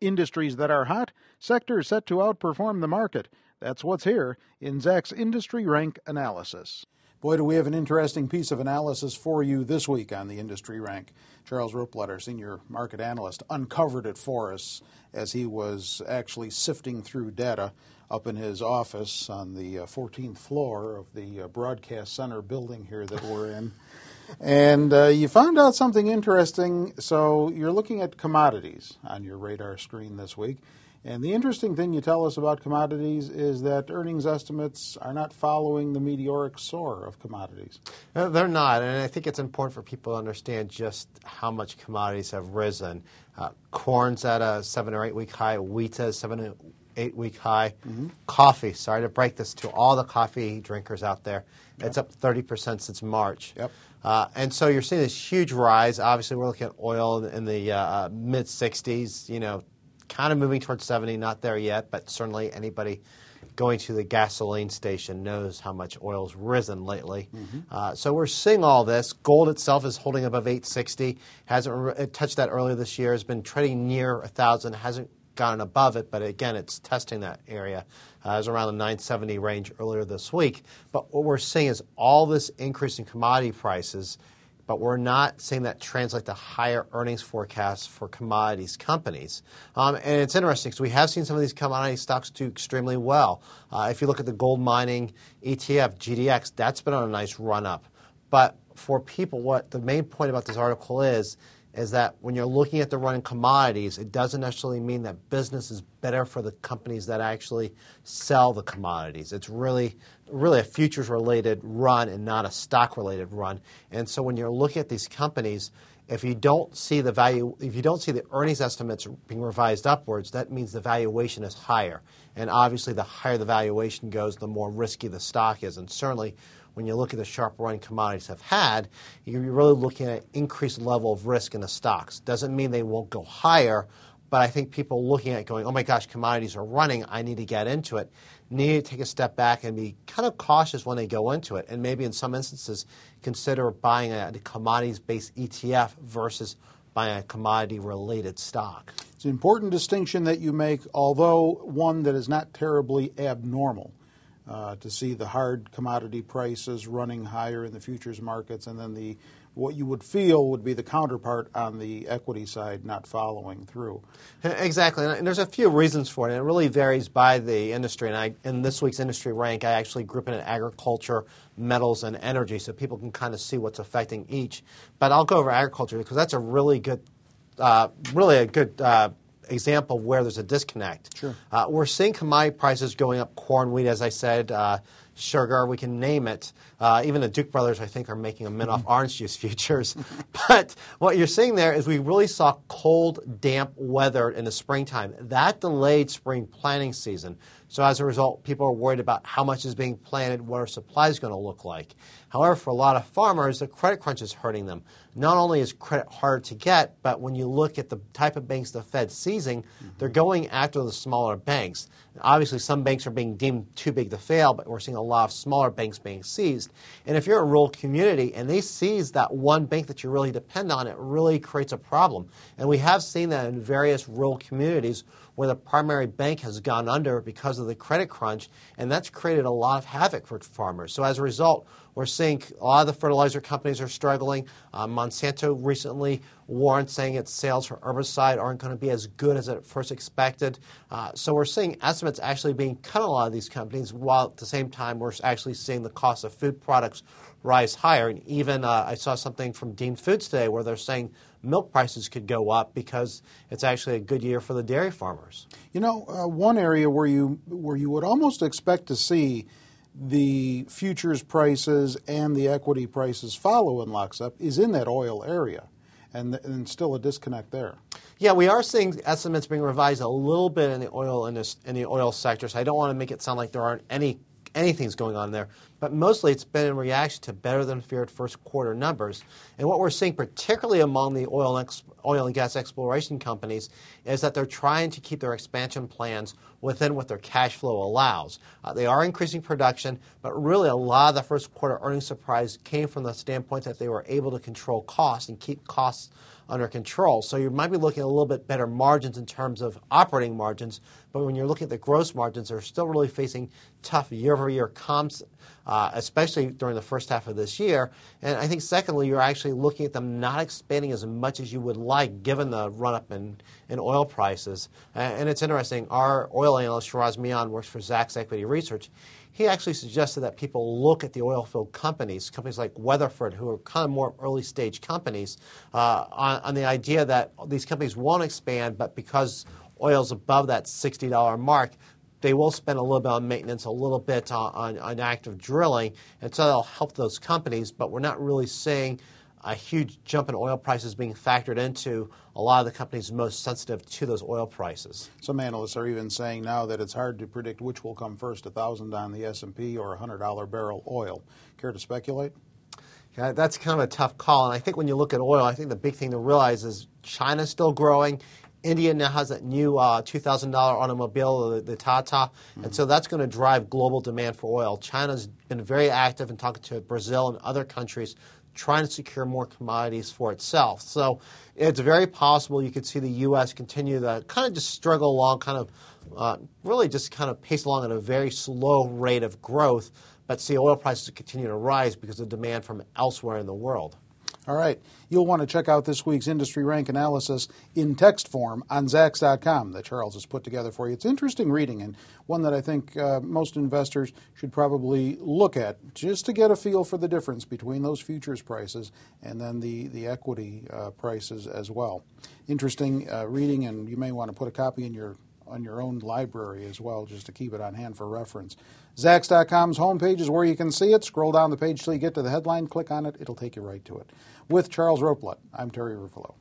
Industries that are hot, sectors set to outperform the market. That's what's here in Zacks Industry Rank Analysis. Boy, do we have an interesting piece of analysis for you this week on the Industry Rank. Charles Rupplet, senior market analyst, uncovered it for us as he was actually sifting through data up in his office on the 14th floor of the broadcast center building here that we're in. And you found out something interesting. So you're looking at commodities on your radar screen this week. And the interesting thing you tell us about commodities is that earnings estimates are not following the meteoric soar of commodities. They're not, and I think it's important for people to understand just how much commodities have risen. Corn's at a 7 or 8 week high, wheat's at a 7 or 8 week high. Coffee, sorry to break this to all the coffee drinkers out there, it's up 30% since March. Yep. And so you're seeing this huge rise. Obviously, we're looking at oil in the mid-60s, kind of moving towards 70, not there yet, but certainly anybody going to the gasoline station knows how much oil's risen lately. So we're seeing all this. Gold itself is holding above 860. It touched that earlier this year. Has been trading near 1,000. Hasn't gotten above it, but again, it's testing that area. It was around the 970 range earlier this week. But what we're seeing is all this increase in commodity prices, but we're not seeing that translate to higher earnings forecasts for commodities companies. And it's interesting because we have seen some of these commodity stocks do extremely well. If you look at the gold mining ETF, GDX, that's been on a nice run up. But for people, what the main point about this article is that when you're looking at the run in commodities, it doesn't necessarily mean that business is better for the companies that actually sell the commodities. It's really a futures-related run and not a stock-related run. And so when you're looking at these companies, if you don't see the value, if you don't see the earnings estimates being revised upwards, that means the valuation is higher. And obviously, the higher the valuation goes, the more risky the stock is. And certainly, when you look at the sharp run commodities have had, you're really looking at an increased level of risk in the stocks. Doesn't mean they won't go higher, but I think people looking at it going, oh my gosh, commodities are running, I need to get into it, need to take a step back and be kind of cautious when they go into it, and maybe in some instances consider buying a commodities-based ETF versus buying a commodity-related stock. It's an important distinction that you make, although one that is not terribly abnormal. To see the hard commodity prices running higher in the futures markets, and then what you would feel would be the counterpart on the equity side not following through. Exactly, and there's a few reasons for it, and it really varies by the industry. And in this week's industry rank, I actually group in agriculture, metals, and energy, so people can kind of see what's affecting each. But I'll go over agriculture because that's a really good example of where there's a disconnect. Sure. We're seeing commodity prices going up, corn, wheat, as I said, sugar, we can name it. Even the Duke brothers, I think, are making a mint-off orange juice futures. But what you're seeing there is we really saw cold, damp weather in the springtime. That delayed spring planting season. So as a result, people are worried about how much is being planted, what our supply is going to look like. However, for a lot of farmers, the credit crunch is hurting them. Not only is credit hard to get, but when you look at the type of banks the Fed's seizing, they're going after the smaller banks. Obviously, some banks are being deemed too big to fail, but we're seeing a lot of smaller banks being seized. And if you're a rural community and they seize that one bank that you really depend on, it really creates a problem. And we have seen that in various rural communities where the primary bank has gone under because of the credit crunch, and that's created a lot of havoc for farmers. So as a result, we're seeing a lot of the fertilizer companies are struggling. Monsanto recently warned, saying its sales for herbicide aren't going to be as good as it first expected. So we're seeing estimates actually being cut on a lot of these companies, while at the same time we're actually seeing the cost of food products rise higher. And even I saw something from Dean Foods today where they're saying milk prices could go up because it's actually a good year for the dairy farmers. One area where you would almost expect to see the futures prices and the equity prices follow in lockstep is in that oil area, and still a disconnect there. Yeah, we are seeing estimates being revised a little bit in the oil sector. So I don't want to make it sound like there aren't anything's going on there, but mostly it's been in reaction to better than feared first quarter numbers. And what we're seeing, particularly among the oil and gas exploration companies, is that they're trying to keep their expansion plans within what their cash flow allows. They are increasing production, but really a lot of the first quarter earnings surprise came from the standpoint that they were able to control costs and keep costs under control. So you might be looking at a little bit better margins in terms of operating margins, but when you're looking at the gross margins, they're still really facing tough year-over-year comps, especially during the first half of this year. And I think secondly, you're actually looking at them not expanding as much as you would like given the run-up in oil prices. And it's interesting, our oil analyst, Shiraz Mian, works for Zacks Equity Research. He actually suggested that people look at the oil field companies like Weatherford, who are kind of more early-stage companies, on the idea that these companies won't expand, but because oil's above that $60 mark, they will spend a little bit on maintenance, a little bit on active drilling, and so that'll help those companies, but we're not really seeing a huge jump in oil prices being factored into a lot of the companies most sensitive to those oil prices. Some analysts are even saying now that it's hard to predict which will come first, 1,000 on the S&P or $100 barrel oil. Care to speculate? Yeah, that's kind of a tough call, and I think when you look at oil, I think the big thing to realize is China's still growing. India now has that new $2,000 automobile, the Tata, and so that's going to drive global demand for oil. China's been very active in talking to Brazil and other countries trying to secure more commodities for itself. So it's very possible you could see the U.S. continue to kind of just struggle along, really just kind of pace along at a very slow rate of growth, but see oil prices continue to rise because of demand from elsewhere in the world. All right. You'll want to check out this week's industry rank analysis in text form on Zacks.com that Charles has put together for you. It's interesting reading and one that I think most investors should probably look at just to get a feel for the difference between those futures prices and then the equity prices as well. Interesting reading, and you may want to put a copy on your own library as well, just to keep it on hand for reference. Zacks.com's homepage is where you can see it. Scroll down the page till you get to the headline, click on it, it'll take you right to it. With Charles Roplat, I'm Terry Ruffalo.